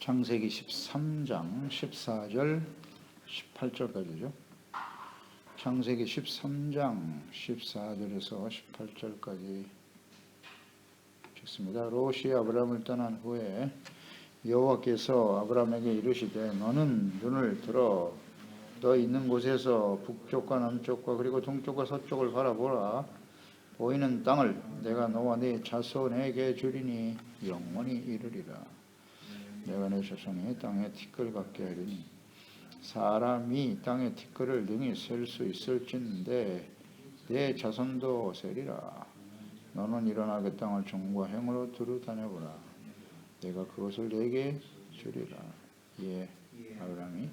창세기 13장 14절 18절까지죠. 창세기 13장 14절에서 18절까지 읽습니다. 롯이 아브라함을 떠난 후에 여호와께서 아브라함에게 이르시되 너는 눈을 들어 너 있는 곳에서 북쪽과 남쪽과 그리고 동쪽과 서쪽을 바라보라. 보이는 땅을 내가 너와 네 자손에게 주리니 영원히 이르리라. 내가 내 자손이 땅에 티끌 같게 하리니 사람이 땅에 티끌을 능히 셀 수 있을진데 내 자손도 세리라. 너는 일어나 그 땅을 정과 행으로 두루 다녀보라. 내가 그것을 내게 주리라. 이에 아브라함이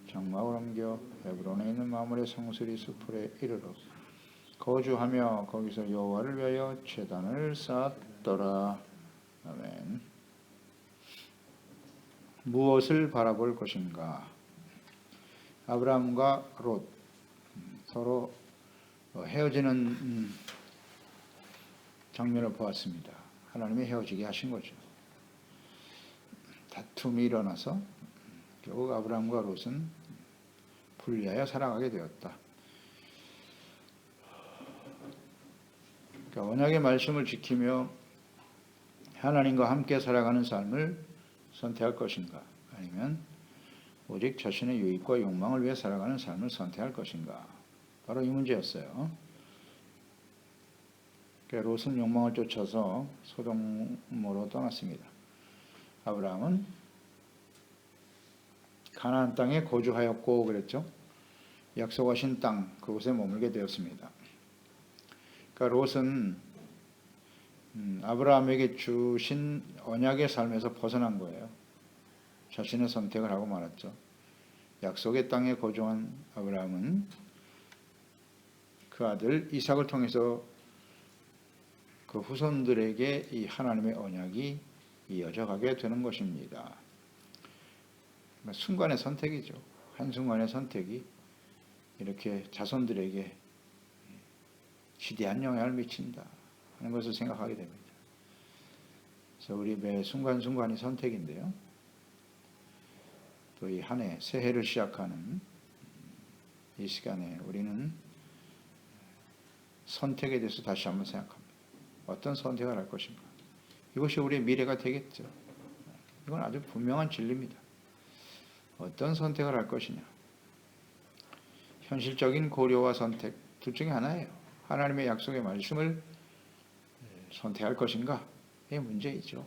장막을 옮겨 헤브론에 있는 마므레 성스리 수풀에 이르러 거주하며 거기서 여호와를 위하여 제단을 쌓았더라. 아멘. 무엇을 바라볼 것인가? 아브라함과 롯 서로 헤어지는 장면을 보았습니다. 하나님이 헤어지게 하신 거죠. 다툼이 일어나서 결국 아브라함과 롯은 분리하여 살아가게 되었다. 그러니까 언약의 말씀을 지키며 하나님과 함께 살아가는 삶을 선택할 것인가, 아니면 오직 자신의 유익과 욕망을 위해 살아가는 삶을 선택할 것인가, 바로 이 문제였어요. 그러니까 롯은 욕망을 쫓아서 소돔으로 떠났습니다. 아브라함은 가나안 땅에 거주하였고 그랬죠. 약속하신 땅 그곳에 머물게 되었습니다. 그러니까 롯은 아브라함에게 주신 언약의 삶에서 벗어난 거예요. 자신의 선택을 하고 말았죠. 약속의 땅에 거주한 아브라함은 그 아들 이삭을 통해서 그 후손들에게 이 하나님의 언약이 이어져 가게 되는 것입니다. 순간의 선택이죠. 한순간의 선택이 이렇게 자손들에게 지대한 영향을 미친다 하는 것을 생각하게 됩니다. 그래서 우리 매 순간순간이 선택인데요. 또 이 한 해, 새해를 시작하는 이 시간에 우리는 선택에 대해서 다시 한번 생각합니다. 어떤 선택을 할 것인가? 이것이 우리의 미래가 되겠죠. 이건 아주 분명한 진리입니다. 어떤 선택을 할 것이냐? 현실적인 고려와 선택 둘 중에 하나예요. 하나님의 약속의 말씀을 선택할 것인가? 이게 문제이죠.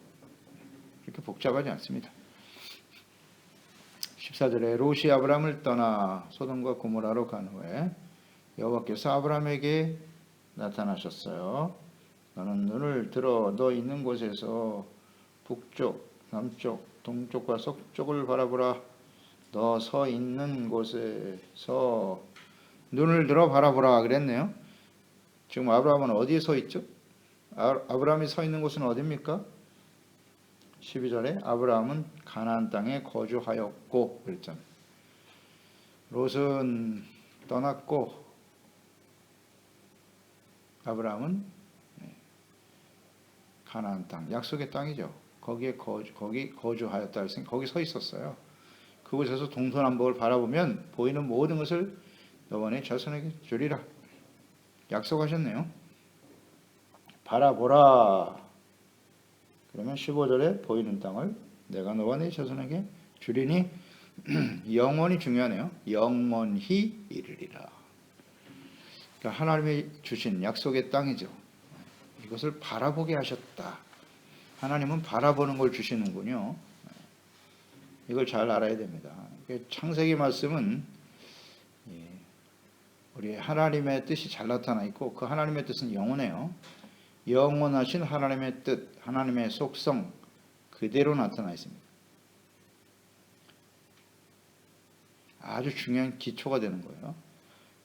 그렇게 복잡하지 않습니다. 14절에 롯이 아브라함을 떠나 소돔과 고모라로 간 후에 여호와께서 아브라함에게 나타나셨어요. 너는 눈을 들어 너 있는 곳에서 북쪽, 남쪽, 동쪽과 서쪽을 바라보라. 너 서 있는 곳에서 눈을 들어 바라보라 그랬네요. 지금 아브라함은 어디에 서 있죠? 아브라함이 서 있는 곳은 어디입니까? 12절에 아브라함은 가나안 땅에 거주하였고 그랬잖아요. 롯은 떠났고 아브라함은 가나안 땅, 약속의 땅이죠. 거기 거주하였다 했으니 거기 서 있었어요. 그곳에서 동서남북을 바라보면 보이는 모든 것을 너와 네 자손에게 주리라. 약속하셨네요. 바라보라. 그러면 15절에 보이는 땅을 내가 너와 네 자손에게 주리니 영원히 중요하네요. 영원히 이르리라. 그러니까 하나님이 주신 약속의 땅이죠. 이것을 바라보게 하셨다. 하나님은 바라보는 걸 주시는군요. 이걸 잘 알아야 됩니다. 창세기 말씀은 우리 하나님의 뜻이 잘 나타나 있고 그 하나님의 뜻은 영원해요. 영원하신 하나님의 뜻, 하나님의 속성 그대로 나타나 있습니다. 아주 중요한 기초가 되는 거예요.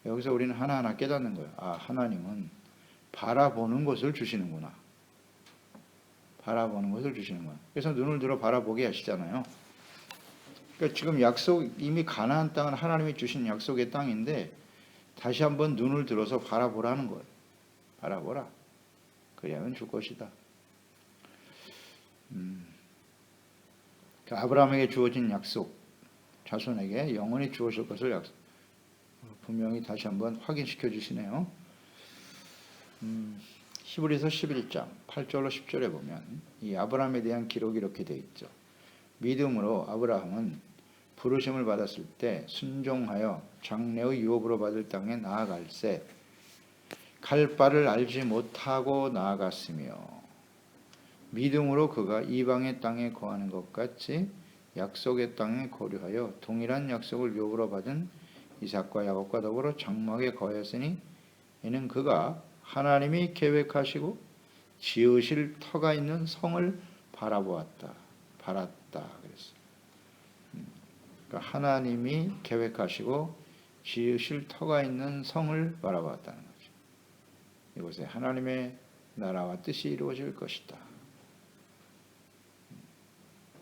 여기서 우리는 하나하나 깨닫는 거예요. 아, 하나님은 바라보는 것을 주시는구나. 바라보는 것을 주시는구나. 그래서 눈을 들어 바라보게 하시잖아요. 그러니까 지금 이미 가나안 땅은 하나님이 주신 약속의 땅인데 다시 한번 눈을 들어서 바라보라는 거예요. 바라보라. 그리하면 줄 것이다. 아브라함에게 주어진 약속, 자손에게 영원히 주어질 것을 분명히 다시 한번 확인시켜 주시네요. 히브리서 11장 8절로 10절에 보면 이 아브라함에 대한 기록이 이렇게 되어 있죠. 믿음으로 아브라함은 부르심을 받았을 때 순종하여 장래의 유업으로 받을 땅에 나아갈새 갈 바를 알지 못하고 나아갔으며 믿음으로 그가 이방의 땅에 거하는 것 같이 약속의 땅에 거류하여 동일한 약속을 유업으로 받은 이삭과 야곱과 더불어 장막에 거하였으니 이는 그가 하나님이 계획하시고 지으실 터가 있는 성을 바라봤다 그랬어요. 그러니까 하나님이 계획하시고 지으실 터가 있는 성을 바라봤다는 거죠. 이곳에 하나님의 나라와 뜻이 이루어질 것이다.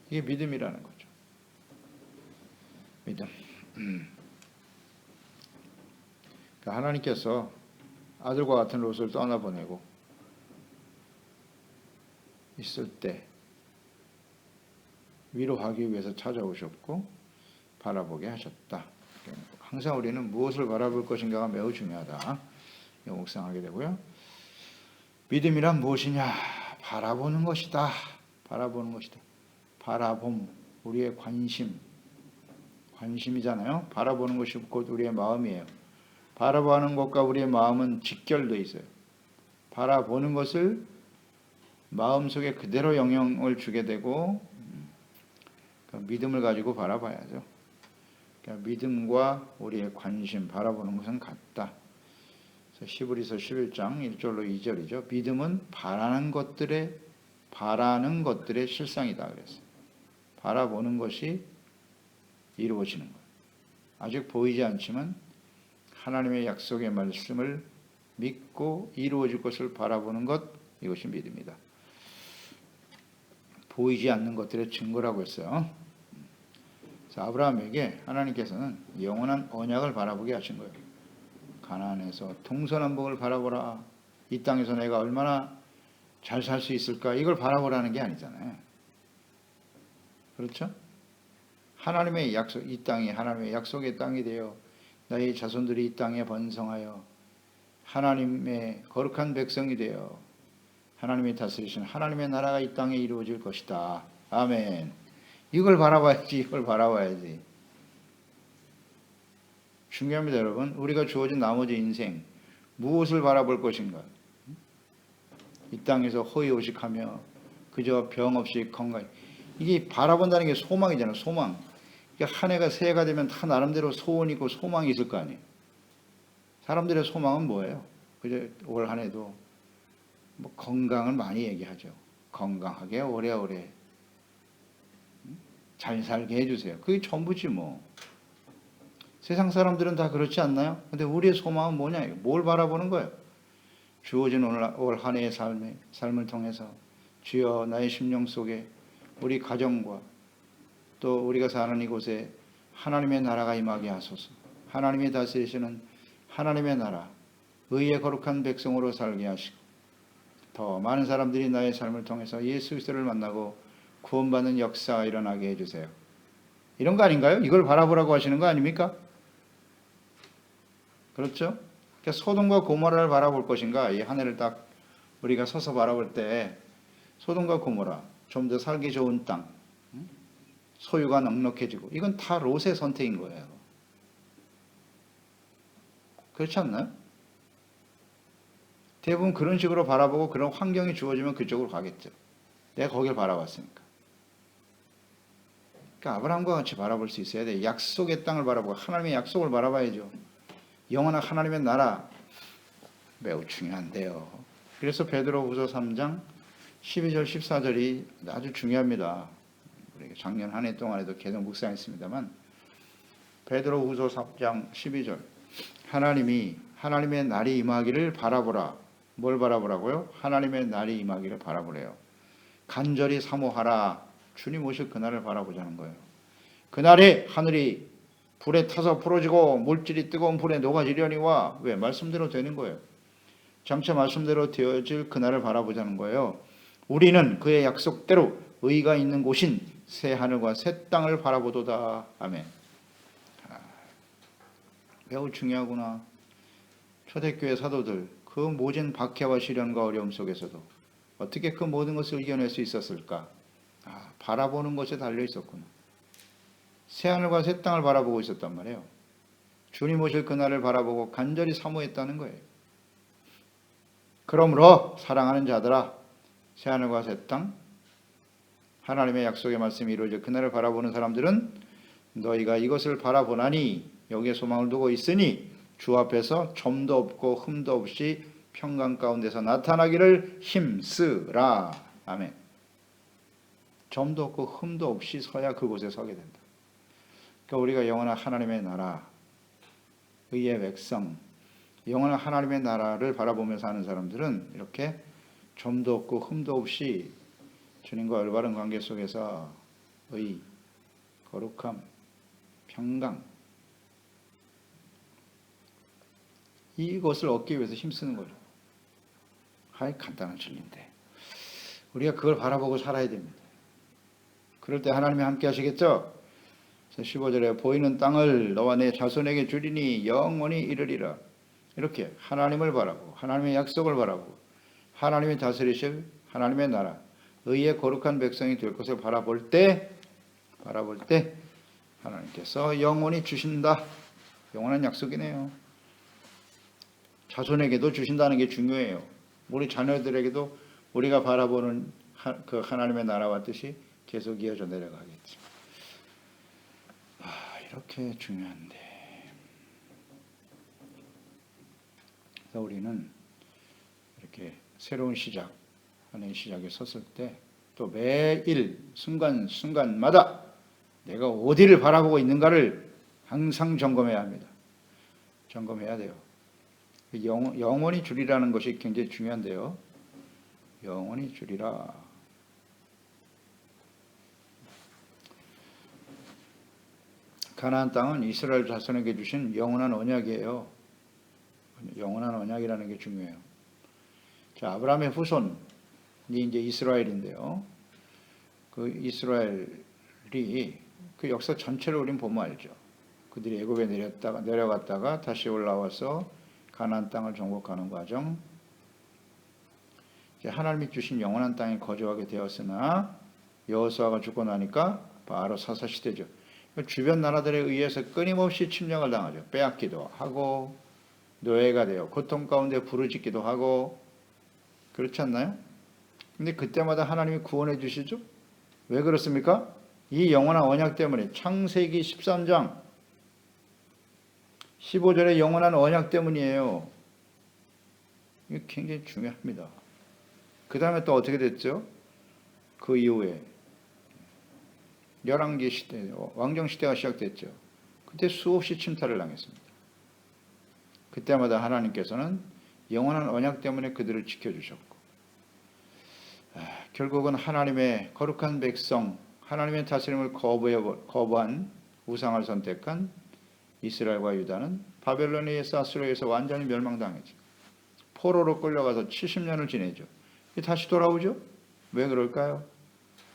이게 믿음이라는 거죠. 믿음. 그러니까 하나님께서 아들과 같은 롯을 떠나보내고 있을 때 위로하기 위해서 찾아오셨고 바라보게 하셨다. 항상 우리는 무엇을 바라볼 것인가가 매우 중요하다. 묵상하게 되고요. 믿음이란 무엇이냐? 바라보는 것이다. 바라보는 것이다. 바라봄, 우리의 관심이잖아요. 바라보는 것이 곧 우리의 마음이에요. 바라보는 것과 우리의 마음은 직결되어 있어요. 바라보는 것을 마음속에 그대로 영향을 주게 되고 믿음을 가지고 바라봐야죠. 그러니까 믿음과 우리의 관심, 바라보는 것은 같다. 그래서 히브리서 11장 1절로 2절이죠. 믿음은 바라는 것들의 실상이다 그랬어요. 바라보는 것이 이루어지는 거예요. 아직 보이지 않지만 하나님의 약속의 말씀을 믿고 이루어질 것을 바라보는 것, 이것이 믿음이다. 보이지 않는 것들의 증거라고 했어요. 그래서 아브라함에게 하나님께서는 영원한 언약을 바라보게 하신 거예요. 가나안에서 동서남북을 바라보라. 이 땅에서 내가 얼마나 잘 살 수 있을까? 이걸 바라보라는 게 아니잖아요. 그렇죠? 하나님의 약속, 이 땅이 하나님의 약속의 땅이 되어 나의 자손들이 이 땅에 번성하여 하나님의 거룩한 백성이 되어 하나님이 다스리시는 하나님의 나라가 이 땅에 이루어질 것이다. 아멘. 이걸 바라봐야지. 중요합니다, 여러분. 우리가 주어진 나머지 인생 무엇을 바라볼 것인가? 이 땅에서 허위오식하며 그저 병 없이 건강. 이게 바라본다는 게 소망이잖아요. 소망. 그러니까 한 해가 새해가 되면 다 나름대로 소원이 있고 소망이 있을 거 아니에요. 사람들의 소망은 뭐예요? 그저 올 한 해도 뭐 건강을 많이 얘기하죠. 건강하게 오래오래 잘 살게 해주세요. 그게 전부지 뭐. 세상 사람들은 다 그렇지 않나요? 근데 우리의 소망은 뭐냐? 뭘 바라보는 거예요? 주어진 올 한 해의 삶을 통해서 주여 나의 심령 속에 우리 가정과 또 우리가 사는 이곳에 하나님의 나라가 임하게 하소서. 하나님이 다스리시는 하나님의 나라, 의의 거룩한 백성으로 살게 하시고 더 많은 사람들이 나의 삶을 통해서 예수 그리스도를 만나고 구원받는 역사가 일어나게 해주세요. 이런 거 아닌가요? 이걸 바라보라고 하시는 거 아닙니까? 그렇죠? 그러니까 소돔과 고모라를 바라볼 것인가? 이 한 해를 딱 우리가 서서 바라볼 때 소돔과 고모라, 좀 더 살기 좋은 땅, 소유가 넉넉해지고 이건 다 롯의 선택인 거예요. 그렇지 않나요? 대부분 그런 식으로 바라보고 그런 환경이 주어지면 그쪽으로 가겠죠. 내가 거길 바라봤으니까. 그러니까 아브라함과 같이 바라볼 수 있어야 돼. 약속의 땅을 바라보고 하나님의 약속을 바라봐야죠. 영원한 하나님의 나라 매우 중요한데요. 그래서 베드로후서 3장 12절 14절이 아주 중요합니다. 우리가 작년 한 해 동안에도 계속 묵상했습니다만 베드로후서 3장 12절 하나님이 하나님의 날이 임하기를 바라보라. 뭘 바라보라고요? 하나님의 날이 임하기를 바라보래요. 간절히 사모하라. 주님 오실 그날을 바라보자는 거예요. 그날에 하늘이 불에 타서 풀어지고 물질이 뜨거운 불에 녹아지려니와 왜? 말씀대로 되는 거예요. 장차 말씀대로 되어질 그날을 바라보자는 거예요. 우리는 그의 약속대로 의가 있는 곳인 새 하늘과 새 땅을 바라보도다. 아멘. 매우 중요하구나. 초대교회 사도들 그 모진 박해와 시련과 어려움 속에서도 어떻게 그 모든 것을 이겨낼 수 있었을까? 바라보는 것에 달려 있었구나. 새 하늘과 새 땅을 바라보고 있었단 말이에요. 주님 오실 그날을 바라보고 간절히 사모했다는 거예요. 그러므로 사랑하는 자들아, 새 하늘과 새 땅, 하나님의 약속의 말씀이 이루어질 그날을 바라보는 사람들은 너희가 이것을 바라보나니 여기에 소망을 두고 있으니 주 앞에서 점도 없고 흠도 없이 평강 가운데서 나타나기를 힘쓰라. 아멘. 점도 없고 흠도 없이 서야 그곳에 서게 된다. 그러니까 우리가 영원한 하나님의 나라, 의의 백성, 영원한 하나님의 나라를 바라보면서 사는 사람들은 이렇게 점도 없고 흠도 없이 주님과 올바른 관계 속에서 의, 거룩함, 평강, 이것을 얻기 위해서 힘쓰는 거죠. 간단한 진리인데 우리가 그걸 바라보고 살아야 됩니다. 그럴 때 하나님이 함께 하시겠죠? 15절에 보이는 땅을 너와 내 자손에게 주리니 영원히 이르리라. 이렇게 하나님을 바라보고 하나님의 약속을 바라보고 하나님의 다스리실 하나님의 나라, 의의 거룩한 백성이 될 것을 바라볼 때 하나님께서 영원히 주신다. 영원한 약속이네요. 자손에게도 주신다는 게 중요해요. 우리 자녀들에게도 우리가 바라보는 그 하나님의 나라와 뜻이 계속 이어져 내려가겠죠. 이렇게 중요한데, 그래서 우리는 이렇게 새로운 시작, 하나의 시작에 섰을 때 또 매일 순간마다 내가 어디를 바라보고 있는가를 항상 점검해야 합니다. 점검해야 돼요. 영원히 주리라는 것이 굉장히 중요한데요. 영원히 주리라. 가나안 땅은 이스라엘 자손에게 주신 영원한 언약이에요. 영원한 언약이라는 게 중요해요. 자, 아브라함의 후손이 이제 이스라엘인데요. 그 이스라엘이 그 역사 전체를 우린 보면 알죠. 그들이 애굽에 내려갔다가 다시 올라와서 가나안 땅을 정복하는 과정. 이제 하나님이 주신 영원한 땅에 거주하게 되었으나 여호수아가 죽고 나니까 바로 사사 시대죠. 주변 나라들에 의해서 끊임없이 침략을 당하죠. 빼앗기도 하고 노예가 되어 고통 가운데 부르짖기도 하고 그렇지 않나요? 근데 그때마다 하나님이 구원해 주시죠. 왜 그렇습니까? 이 영원한 언약 때문에. 창세기 13장 15절의 영원한 언약 때문이에요. 이게 굉장히 중요합니다. 그 다음에 또 어떻게 됐죠? 그 이후에 열왕기 시대, 왕정 시대가 시작됐죠. 그때 수없이 침탈을 당했습니다. 그때마다 하나님께서는 영원한 언약 때문에 그들을 지켜주셨고, 결국은 하나님의 거룩한 백성, 하나님의 다스림을 거부한 우상을 선택한 이스라엘과 유다는 바벨론에 의해서 아수르에서 완전히 멸망당했죠. 포로로 끌려가서 70년을 지내죠. 다시 돌아오죠. 왜 그럴까요?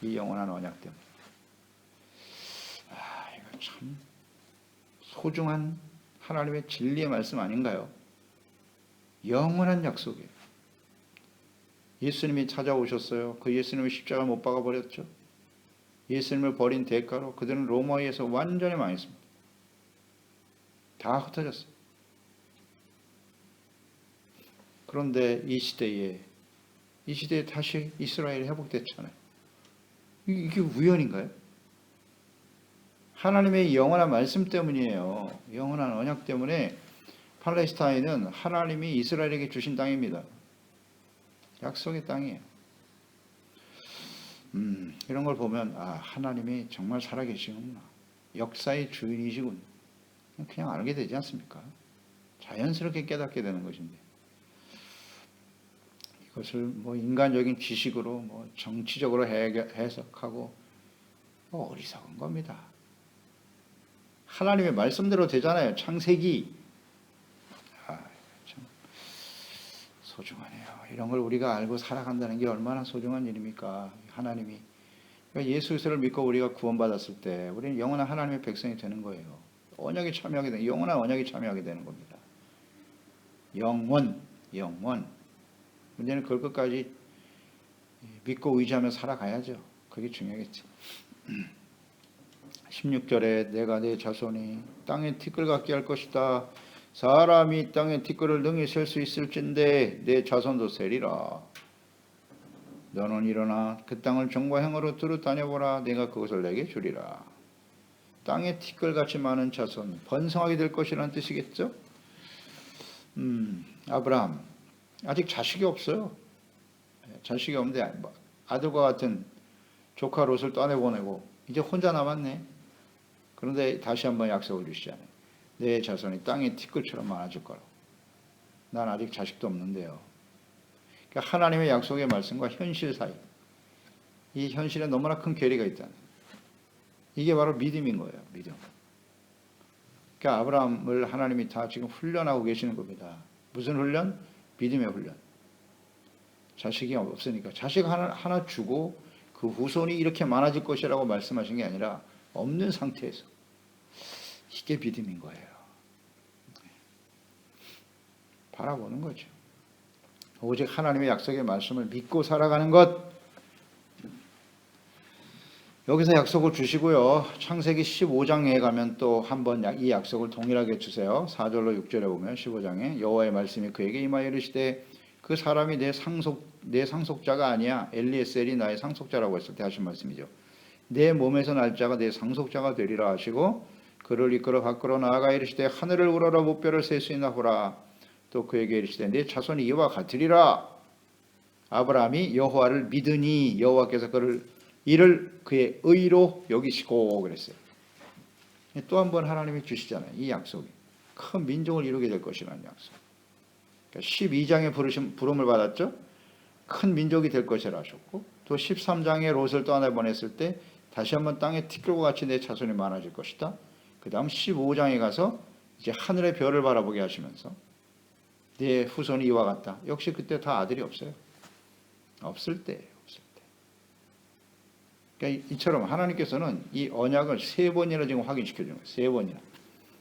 이 영원한 언약 때문에. 이거 참 소중한 하나님의 진리의 말씀 아닌가요? 영원한 약속이에요. 예수님이 찾아오셨어요. 그 예수님을 십자가 못 박아 버렸죠. 예수님을 버린 대가로 그들은 로마에 의해서 완전히 망했습니다. 다 흩어졌어요. 그런데 이 시대에 다시 이스라엘이 회복됐잖아요. 이게 우연인가요? 하나님의 영원한 말씀 때문이에요. 영원한 언약 때문에 팔레스타인은 하나님이 이스라엘에게 주신 땅입니다. 약속의 땅이에요. 이런 걸 보면 하나님이 정말 살아계시구나. 역사의 주인이시군. 그냥 알게 되지 않습니까? 자연스럽게 깨닫게 되는 것인데 이것을 인간적인 지식으로 정치적으로 해석하고 어리석은 겁니다. 하나님의 말씀대로 되잖아요. 창세기. 참 소중하네요. 이런 걸 우리가 알고 살아간다는 게 얼마나 소중한 일입니까? 하나님이 그러니까 예수 그리스도를 믿고 우리가 구원받았을 때 우리는 영원한 하나님의 백성이 되는 거예요. 언약에 참여하게 되는, 영원한 언약에 참여하게 되는 겁니다. 영원. 문제는 그걸 끝까지 믿고 의지하며 살아가야죠. 그게 중요하겠지. 16절에 내가 내 자손이 땅에 티끌 같게 할 것이다. 사람이 땅에 티끌을 능히 셀 수 있을진데 내 자손도 세리라. 너는 일어나 그 땅을 정과행으로 두루 다녀보라. 내가 그것을 내게 주리라. 땅에 티끌같이 많은 자손, 번성하게 될 것이라는 뜻이겠죠. 아브라함 아직 자식이 없어요. 자식이 없는데 아들과 같은 조카 롯을 떠내보내고 이제 혼자 남았네. 그런데 다시 한번 약속을 주시잖아요. 내 자손이 땅의 티끌처럼 많아질 거라고. 난 아직 자식도 없는데요. 그러니까 하나님의 약속의 말씀과 현실 사이, 이 현실에 너무나 큰 괴리가 있다는, 이게 바로 믿음인 거예요. 믿음. 그러니까 아브라함을 하나님이 다 지금 훈련하고 계시는 겁니다. 무슨 훈련? 믿음의 훈련. 자식이 없으니까 자식 하나 주고 그 후손이 이렇게 많아질 것이라고 말씀하신 게 아니라 없는 상태에서, 이게 믿음인 거예요. 바라보는 거죠. 오직 하나님의 약속의 말씀을 믿고 살아가는 것. 여기서 약속을 주시고요. 창세기 15장에 가면 또 한번 이 약속을 동일하게 주세요. 4절로 6절에 보면 15장에 여호와의 말씀이 그에게 임하여 이르시되 그 사람이 내 상속자가 아니야. 엘리에셀이 나의 상속자라고 했을 때 하신 말씀이죠. 내 몸에서 날 자가 내 상속자가 되리라 하시고 그를 이끌어 밖으로 나아가 이르시되 하늘을 우러러 무뼈를 셀 수 있나 보라. 또 그에게 이르시되 내 자손이 이와 같으리라. 아브라함이 여호와를 믿으니 여호와께서 이를 그의 의로 여기시고 그랬어요. 또 한 번 하나님이 주시잖아요. 이 약속이 큰 민족을 이루게 될 것이라는 약속. 그러니까 12장에 부름을 받았죠. 큰 민족이 될 것이라 하셨고, 또 13장에 롯을 떠나보냈을 때 다시 한번 땅에 티끌과 같이 내 자손이 많아질 것이다. 그 다음 15장에 가서 이제 하늘의 별을 바라보게 하시면서 내 후손이 이와 같다. 역시 그때 다 아들이 없어요. 없을 때예요. 그러니까 이처럼 하나님께서는 이 언약을 3번이나 지금 확인시켜 주는 거예요. 3번이나.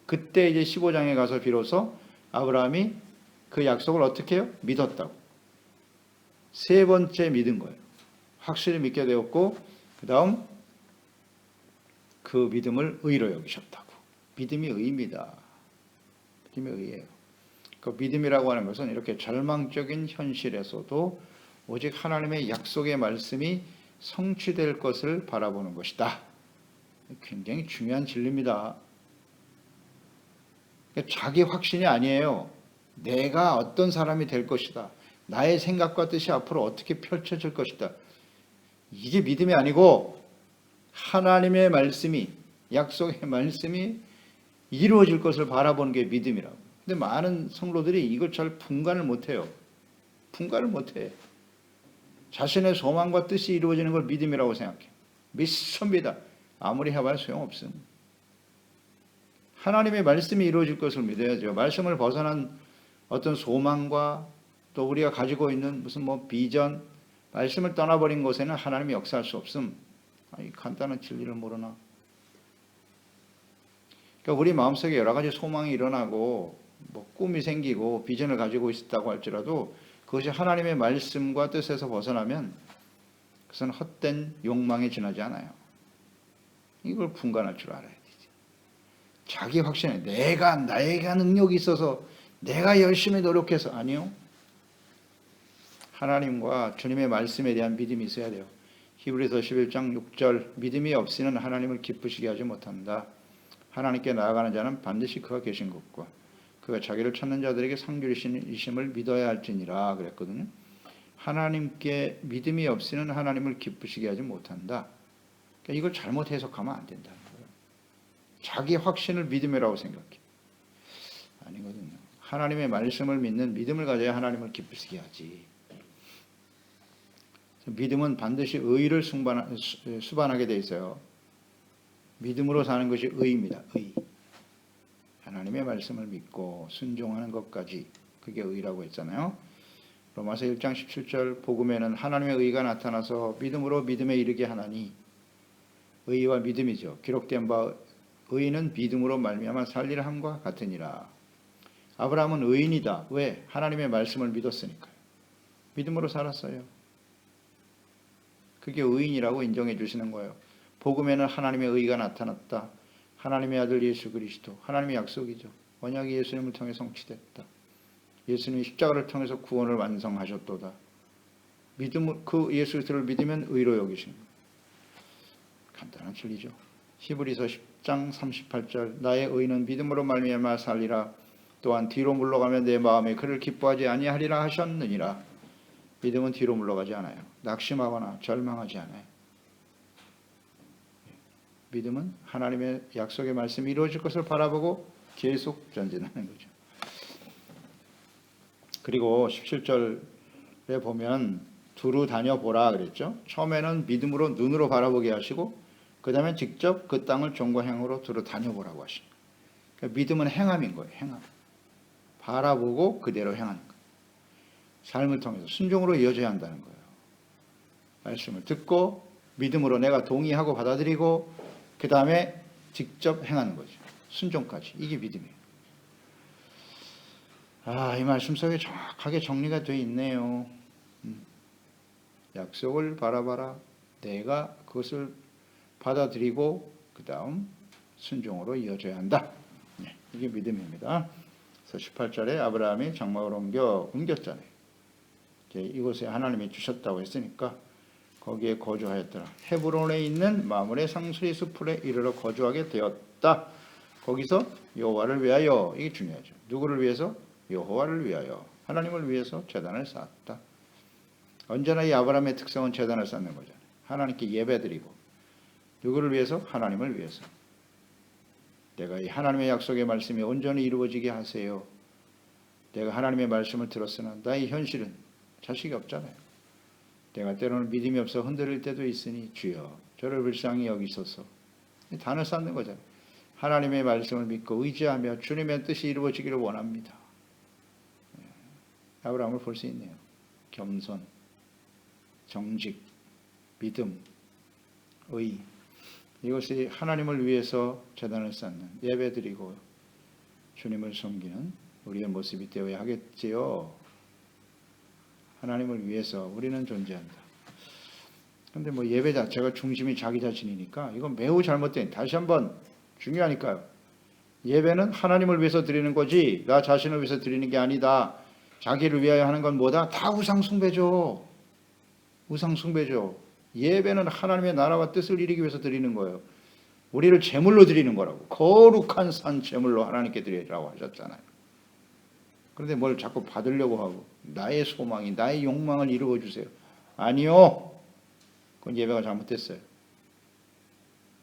그때 이제 15장에 가서 비로소 아브라함이 그 약속을 어떻게 해요? 믿었다고. 3번째 믿은 거예요. 확실히 믿게 되었고, 그 다음 그 믿음을 의로 여기셨다고. 믿음이 의입니다. 믿음이 의예요. 그 믿음이라고 하는 것은 이렇게 절망적인 현실에서도 오직 하나님의 약속의 말씀이 성취될 것을 바라보는 것이다. 굉장히 중요한 진리입니다. 자기 확신이 아니에요. 내가 어떤 사람이 될 것이다. 나의 생각과 뜻이 앞으로 어떻게 펼쳐질 것이다. 이게 믿음이 아니고 하나님의 말씀이, 약속의 말씀이 이루어질 것을 바라보는 게 믿음이라고. 근데 많은 성도들이 이걸 잘 분간을 못해요. 분간을 못해. 자신의 소망과 뜻이 이루어지는 걸 믿음이라고 생각해. 믿습니다. 아무리 해봐야 소용없음. 하나님의 말씀이 이루어질 것을 믿어야죠. 말씀을 벗어난 어떤 소망과 또 우리가 가지고 있는 무슨 비전, 말씀을 떠나버린 곳에는 하나님이 역사할 수 없음. 이 간단한 진리를 모르나. 그러니까 우리 마음속에 여러 가지 소망이 일어나고 꿈이 생기고 비전을 가지고 있었다고 할지라도 그것이 하나님의 말씀과 뜻에서 벗어나면 그것은 헛된 욕망에 지나지 않아요. 이걸 분간할 줄 알아야 되지. 자기 확신에 내가 능력이 있어서 내가 열심히 노력해서, 아니요. 하나님과 주님의 말씀에 대한 믿음이 있어야 돼요. 히브리서 11장 6절 믿음이 없이는 하나님을 기쁘시게 하지 못한다. 하나님께 나아가는 자는 반드시 그가 계신 것과 그가 자기를 찾는 자들에게 상주이심을 믿어야 할지니라 그랬거든요. 하나님께 믿음이 없이는 하나님을 기쁘시게 하지 못한다. 그러니까 이걸 잘못 해석하면 안 된다는 거예요. 자기 확신을 믿음이라고 생각해. 아니거든요. 하나님의 말씀을 믿는 믿음을 가져야 하나님을 기쁘시게 하지. 믿음은 반드시 의를 수반하게 돼 있어요. 믿음으로 사는 것이 의입니다. 의. 하나님의 말씀을 믿고 순종하는 것까지, 그게 의라고 했잖아요. 로마서 1장 17절 복음에는 하나님의 의가 나타나서 믿음으로 믿음에 이르게 하나니, 의와 믿음이죠. 기록된 바 의인은 믿음으로 말미암아 살리라 함과 같으니라. 아브라함은 의인이다. 왜? 하나님의 말씀을 믿었으니까요. 믿음으로 살았어요. 그게 의인이라고 인정해 주시는 거예요. 복음에는 하나님의 의가 나타났다. 하나님의 아들 예수 그리스도, 하나님의 약속이죠. 언약이 예수님을 통해 성취됐다. 예수님이 십자가를 통해서 구원을 완성하셨도다. 그 예수 그리스도를 믿으면 의로 여기시는 거예요. 간단한 진리죠. 히브리서 10장 38절 나의 의는 믿음으로 말미암아 살리라. 또한 뒤로 물러가면 내 마음에 그를 기뻐하지 아니하리라 하셨느니라. 믿음은 뒤로 물러가지 않아요. 낙심하거나 절망하지 않아요. 믿음은 하나님의 약속의 말씀이 이루어질 것을 바라보고 계속 전진하는 거죠. 그리고 17절에 보면 두루 다녀보라 그랬죠. 처음에는 믿음으로 눈으로 바라보게 하시고 그 다음에 직접 그 땅을 종과 행으로 두루 다녀보라고 하십니다. 그러니까 믿음은 행함인 거예요. 행함. 바라보고 그대로 행하는 거예요. 삶을 통해서 순종으로 이어져야 한다는 거예요. 말씀을 듣고 믿음으로 내가 동의하고 받아들이고 그 다음에 직접 행하는 거죠. 순종까지. 이게 믿음이에요. 이 말씀 속에 정확하게 정리가 되어 있네요. 약속을 바라봐라. 내가 그것을 받아들이고 그 다음 순종으로 이어져야 한다. 이게 믿음입니다. 그래서 18절에 아브라함이 장막을 옮겼잖아요. 이곳에 하나님이 주셨다고 했으니까 거기에 거주하였더라. 헤브론에 있는 마므레 상수리 숲에 이르러 거주하게 되었다. 거기서 여호와를 위하여, 이게 중요하죠. 누구를 위해서? 여호와를 위하여, 하나님을 위해서 제단을 쌓았다. 언제나 이 아브라함의 특성은 제단을 쌓는 거잖아요. 하나님께 예배드리고. 누구를 위해서? 하나님을 위해서. 내가 이 하나님의 약속의 말씀이 온전히 이루어지게 하세요. 내가 하나님의 말씀을 들었으나 나의 현실은 자식이 없잖아요. 내가 때로는 믿음이 없어 흔들릴 때도 있으니 주여 저를 불쌍히 여기소서. 단을 쌓는 거잖아요. 하나님의 말씀을 믿고 의지하며 주님의 뜻이 이루어지기를 원합니다. 아브라함을 볼 수 있네요. 겸손, 정직, 믿음, 의. 이것이 하나님을 위해서 제단을 쌓는, 예배드리고 주님을 섬기는 우리의 모습이 되어야 하겠지요. 하나님을 위해서 우리는 존재한다. 그런데 예배 자체가 중심이 자기 자신이니까 이건 매우 잘못된, 다시 한번 중요하니까요. 예배는 하나님을 위해서 드리는 거지 나 자신을 위해서 드리는 게 아니다. 자기를 위하여 하는 건 뭐다? 다 우상숭배죠. 우상숭배죠. 예배는 하나님의 나라와 뜻을 이루기 위해서 드리는 거예요. 우리를 제물로 드리는 거라고. 거룩한 산 제물로 하나님께 드리라고 하셨잖아요. 그런데 뭘 자꾸 받으려고 하고 나의 소망이, 나의 욕망을 이루어 주세요. 아니요. 그건 예배가 잘못됐어요.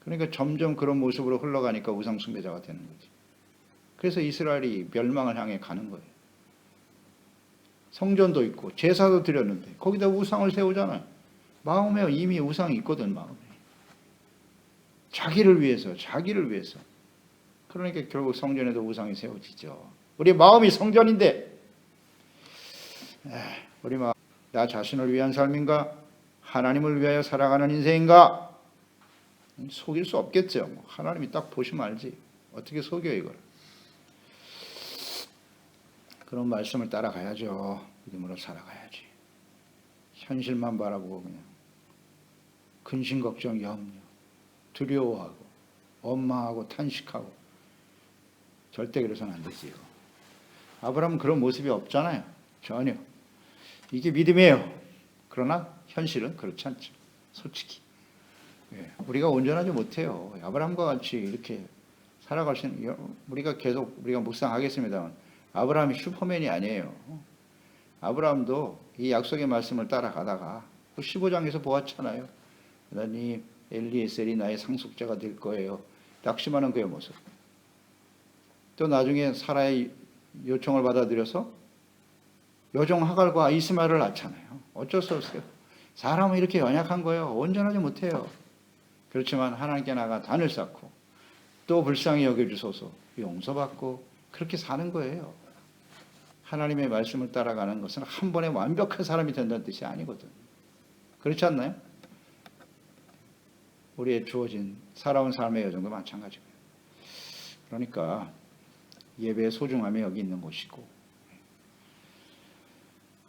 그러니까 점점 그런 모습으로 흘러가니까 우상숭배자가 되는 거지. 그래서 이스라엘이 멸망을 향해 가는 거예요. 성전도 있고 제사도 드렸는데 거기다 우상을 세우잖아요. 마음에 이미 우상이 있거든. 마음에. 자기를 위해서. 그러니까 결국 성전에도 우상이 세워지죠. 우리 마음이 성전인데 우리 마음, 나 자신을 위한 삶인가? 하나님을 위하여 살아가는 인생인가? 속일 수 없겠죠. 하나님이 딱 보시면 알지. 어떻게 속여 이걸. 그런 말씀을 따라가야죠. 믿음으로 살아가야지. 현실만 바라보고 그냥 근심 걱정 염려 두려워하고 원망하고 탄식하고 절대 그래서는 안 되지요. 아브라함은 그런 모습이 없잖아요. 전혀. 이게 믿음이에요. 그러나 현실은 그렇지 않죠. 솔직히. 우리가 온전하지 못해요. 아브라함과 같이 이렇게 살아갈 수 있는, 우리가 묵상하겠습니다만 아브라함이 슈퍼맨이 아니에요. 아브라함도 이 약속의 말씀을 따라가다가 15장에서 보았잖아요. 하나님 엘리에셀이 나의 상속자가 될 거예요. 낙심하는 그의 모습. 또 나중에 사라의 요청을 받아들여서 여종 하갈과 이스마엘을 낳잖아요. 어쩔 수 없어요. 사람은 이렇게 연약한 거예요. 온전하지 못해요. 그렇지만 하나님께 나가 단을 쌓고 또 불쌍히 여겨주소서 용서받고 그렇게 사는 거예요. 하나님의 말씀을 따라가는 것은 한 번에 완벽한 사람이 된다는 뜻이 아니거든. 그렇지 않나요? 우리의 주어진 살아온 삶의 여정도 마찬가지고요. 그러니까 예배의 소중함이 여기 있는 것이고,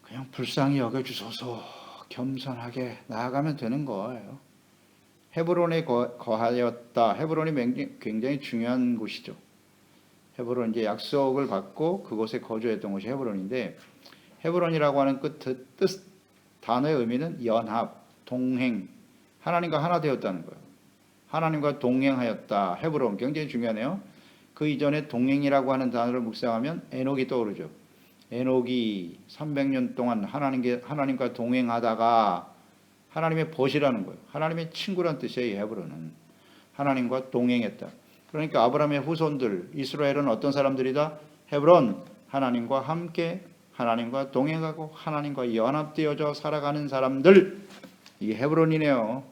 그냥 불쌍히 여겨주소서 겸손하게 나아가면 되는 거예요. 헤브론에 거하였다. 헤브론이 굉장히 중요한 곳이죠. 헤브론, 이제 약속을 받고 그곳에 거주했던 곳이 헤브론인데, 헤브론이라고 하는 단어의 의미는 연합, 동행, 하나님과 하나 되었다는 거예요. 하나님과 동행하였다. 헤브론 굉장히 중요하네요. 그 이전에 동행이라고 하는 단어를 묵상하면 에녹이 떠오르죠. 에녹이 300년 동안 하나님과 동행하다가 하나님의 벗이라는 거예요. 하나님의 친구란 뜻이에요. 헤브론은 하나님과 동행했다. 그러니까 아브라함의 후손들 이스라엘은 어떤 사람들이다? 헤브론, 하나님과 함께 하나님과 동행하고 하나님과 연합되어져 살아가는 사람들, 이게 헤브론이네요.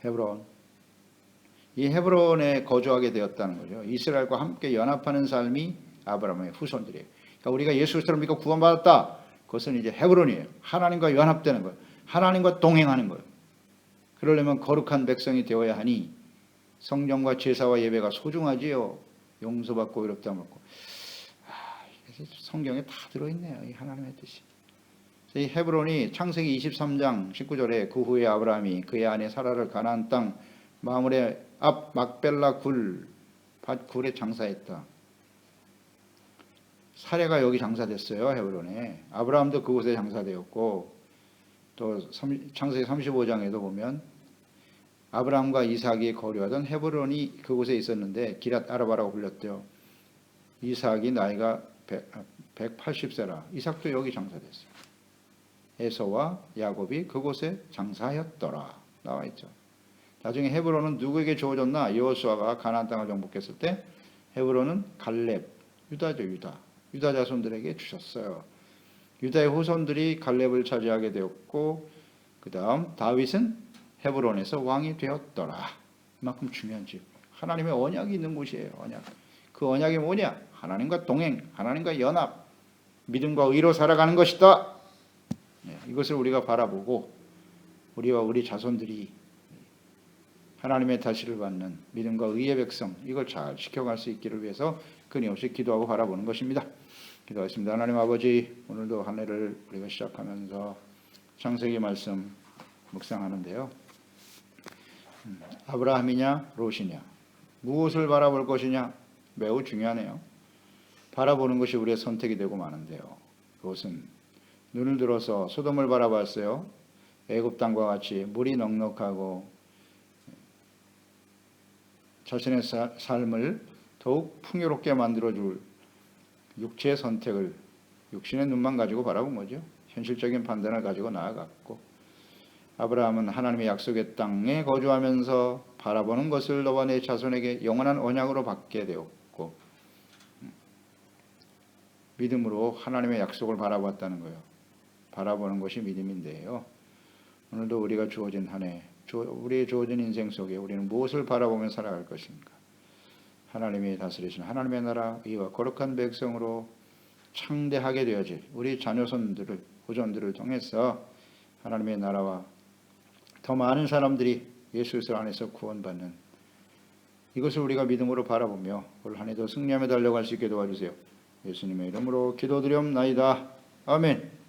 헤브론. 이 헤브론에 거주하게 되었다는 거죠. 이스라엘과 함께 연합하는 삶이 아브라함의 후손들이에요. 그러니까 우리가 예수 그리스도를 믿고 구원받았다. 그것은 이제 헤브론이에요. 하나님과 연합되는 거예요. 하나님과 동행하는 거예요. 그러려면 거룩한 백성이 되어야 하니 성령과 제사와 예배가 소중하지요. 용서받고 의롭다함 받고. 성경에 다 들어있네요. 이 하나님의 뜻이. 이 헤브론이 창세기 23장 19절에 그 후에 아브라함이 그의 아내 사라를 가나안 땅 마므레 앞 막벨라 굴에 장사했다. 사례가 여기 장사됐어요. 헤브론에. 아브라함도 그곳에 장사되었고, 또 창세기 35장에도 보면 아브라함과 이삭이 거류하던 헤브론이 그곳에 있었는데 기랏 아라바라고 불렸대요. 이삭이 나이가 180세라. 이삭도 여기 장사됐어요. 에서와 야곱이 그곳에 장사하였더라. 나와 있죠. 나중에 헤브론은 누구에게 주어졌나? 여호수아가 가나안 땅을 정복했을 때 헤브론은 갈렙, 유다죠. 유다 자손들에게 주셨어요. 유다의 후손들이 갈렙을 차지하게 되었고, 그 다음 다윗은 헤브론에서 왕이 되었더라. 이만큼 중요한 집. 하나님의 언약이 있는 곳이에요. 언약. 그 언약이 뭐냐? 하나님과 동행, 하나님과 연합, 믿음과 의로 살아가는 것이다. 이것을 우리가 바라보고 우리와 우리 자손들이 하나님의 다시를 받는 믿음과 의의 백성, 이걸 잘 지켜갈 수 있기를 위해서 끊임없이 기도하고 바라보는 것입니다. 기도하겠습니다. 하나님 아버지, 오늘도 한 해를 우리가 시작하면서 창세기 말씀 묵상하는데요. 아브라함이냐 롯이냐, 무엇을 바라볼 것이냐, 매우 중요하네요. 바라보는 것이 우리의 선택이 되고 마는데요. 롯은 눈을 들어서 소돔을 바라봤어요. 애굽 땅과 같이 물이 넉넉하고 자신의 삶을 더욱 풍요롭게 만들어줄 육체의 선택을 육신의 눈만 가지고 바라본 거죠. 현실적인 판단을 가지고 나아갔고, 아브라함은 하나님의 약속의 땅에 거주하면서 바라보는 것을 너와 내 자손에게 영원한 언약으로 받게 되었고, 믿음으로 하나님의 약속을 바라봤다는 거예요. 바라보는 것이 믿음인데요. 오늘도 우리가 주어진 한 해, 우리의 주어진 인생 속에 우리는 무엇을 바라보며 살아갈 것인가? 하나님이 다스리시는 하나님의 나라, 이와 거룩한 백성으로 창대하게 되어질 우리 자녀손들을, 후손들을 통해서 하나님의 나라와 더 많은 사람들이 예수 그리스도 안에서 구원받는 이것을 우리가 믿음으로 바라보며 올 한 해도 승리하며 달려갈 수 있게 도와주세요. 예수님의 이름으로 기도드리옵나이다. 아멘.